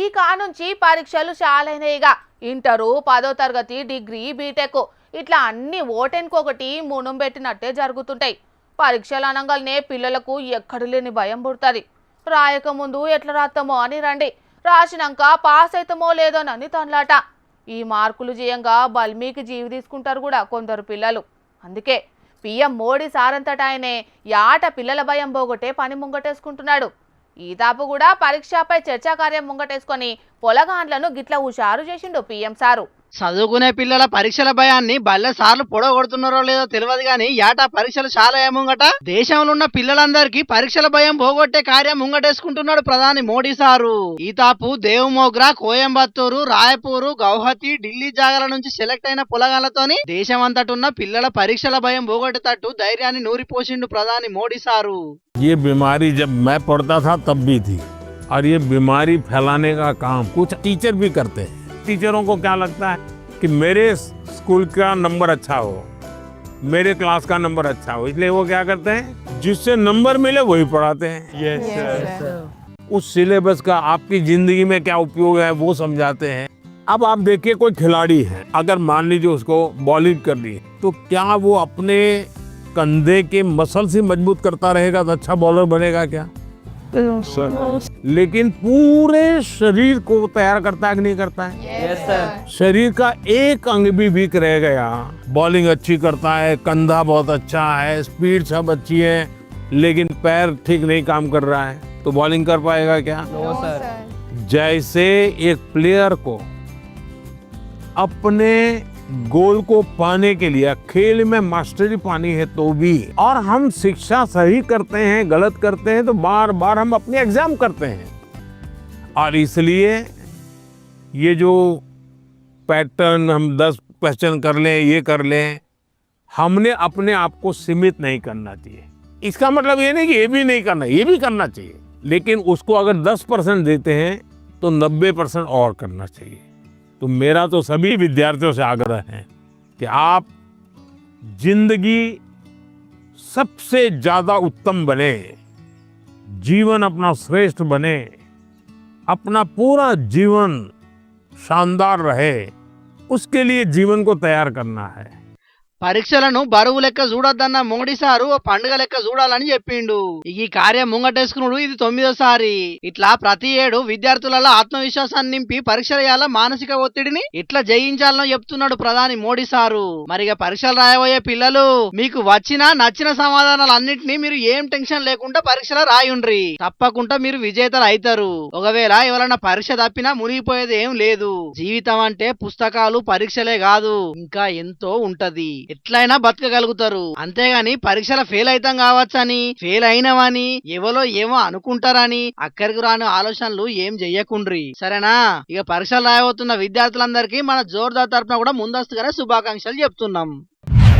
ఈ కానుంచి పరీక్షలు చాలైనయిగా ఇంటరు 10వ తరగతి డిగ్రీ బీటెక్ ఇట్లా అన్ని ఓటెన్కొకటి మూనం పెట్టినట్టే జరుగుతుంటాయి. పరీక్షలు అనగానే పిల్లలకు ఎక్కడ లేని భయం పుడుతుంది. రాయకముందు ఎట్లా రాస్తామో అని రండి, రాసినాక పాస్ అవుతామో లేదోనని తనలాట. ఈ మార్కులు చేయంగా బల్మీకి జీవి తీసుకుంటారు కూడా కొందరు పిల్లలు. అందుకే పీఎం మోడీ సారంతట ఆయనే యాట పిల్లల భయం పోగొట్టే పని ముంగటేసుకుంటున్నాడు. ఈ తాపు కూడా పరీక్షపై చర్చా కార్యం ముంగటేసుకొని పొలగాండ్లను గిట్ల హుషారు చేసిండు పీఎం సారు. చదువుకునే పిల్లల పరీక్షల భయాన్ని బల్లె సార్లు పొడగొడుతున్నారో లేదో తెలియదు గాని ఏటా పరీక్షలు చాలా ఏముంగట దేశంలో ఉన్న పిల్లలందరికీ పరీక్షల భయం పోగొట్టే కార్యం ముంగటేసుకుంటున్నాడు ప్రధాని మోడీ సారు. ఈ తాపు దేవమోగ్రా, కోయంబత్తూరు, రాయపూరు, గౌహతి, ఢిల్లీ జాగాల నుంచి సెలెక్ట్ అయిన పొలగాళ్లతోని దేశమంతటున్న పిల్లల పరీక్షల భయం పోగొట్టేటట్టు ధైర్యాన్ని నూరిపోసిండు ప్రధాని మోడీ సారు. ये बीमारी जब मैं पढ़ता था तब भी थी और ये बीमारी फैलाने का काम कुछ टीचर भी करते हैं. टीचरों को क्या लगता है कि मेरे स्कूल का नंबर अच्छा हो, मेरे क्लास का नंबर अच्छा हो, इसलिए वो क्या करते हैं जिससे नंबर मिले वही पढ़ाते हैं. yes, उस सिलेबस का आपकी जिंदगी में क्या उपयोग है वो समझाते हैं. अब आप देखिए कोई खिलाड़ी है, अगर मान लीजिए उसको बॉलिंग करनी है तो क्या वो अपने कंधे के मसल से मजबूत करता रहेगा तो अच्छा बॉलर बनेगा क्या? लेकिन पूरे शरीर को तैयार करता है कि नहीं करता है? yes, sir. शरीर का एक अंग भी वीक रह गया, बॉलिंग अच्छी करता है, कंधा बहुत अच्छा है, स्पीड सब अच्छी है, लेकिन पैर ठीक नहीं काम कर रहा है तो बॉलिंग कर पाएगा क्या? no, sir. जैसे एक प्लेयर को अपने गोल को पाने के लिए खेल में मास्टरी पानी है तो भी, और हम शिक्षा सही करते हैं गलत करते हैं तो बार बार हम अपने एग्जाम करते हैं. और इसलिए ये जो पैटर्न हम 10 क्वेश्चन कर लें, ये कर लें, हमने अपने आप को सीमित नहीं करना चाहिए. इसका मतलब ये नहीं कि ये भी नहीं करना, ये भी करना चाहिए, लेकिन उसको अगर 10% देते हैं तो 90% और करना चाहिए. तो मेरा तो सभी विद्यार्थियों से आग्रह है कि आप जिंदगी सबसे ज्यादा उत्तम बने, जीवन अपना श्रेष्ठ बने, अपना पूरा जीवन शानदार रहे, उसके लिए जीवन को तैयार करना है. పరీక్షలను బరువు లెక్క చూడొద్దన్న మోడీ సారు ఓ పండుగ లెక్క చూడాలని చెప్పిండు. ఈ కార్యం ముంగటేసుకున్నాడు ఇది 9వ ఇట్లా ప్రతి ఏడు విద్యార్థులలో ఆత్మవిశ్వాసాన్ని నింపి పరీక్షల మానసిక ఒత్తిడిని ఇట్లా జయించాలని చెప్తున్నాడు ప్రధాని మోడీ సారు. మరిగా పరీక్షలు రాయబోయే పిల్లలు మీకు నచ్చిన సమాధానాలు అన్నింటినీ మీరు ఏం టెన్షన్ లేకుండా పరీక్షలు రాయుండ్రి, తప్పకుండా మీరు విజేతలు అవుతారు. ఒకవేళ ఎవరైనా పరీక్ష తప్పినా మునిగిపోయేది ఏం లేదు. జీవితం అంటే పుస్తకాలు పరీక్షలే కాదు, ఇంకా ఎంతో ఉంటది. ఎట్లయినా బతకగలుగుతారు, అంతేగాని పరీక్షల ఫెయిల్ అవుతాం కావచ్చని, ఫెయిల్ అయినవని ఎవరో ఏమో అనుకుంటారని అక్కడికి రాని ఆలోచనలు ఏం చెయ్యకుండ్రి, సరేనా? ఇక పరీక్షలు రాయబోతున్న విద్యార్థులందరికీ మన జోర్దార్ తరపున కూడా ముందస్తుగానే శుభాకాంక్షలు చెప్తున్నాం.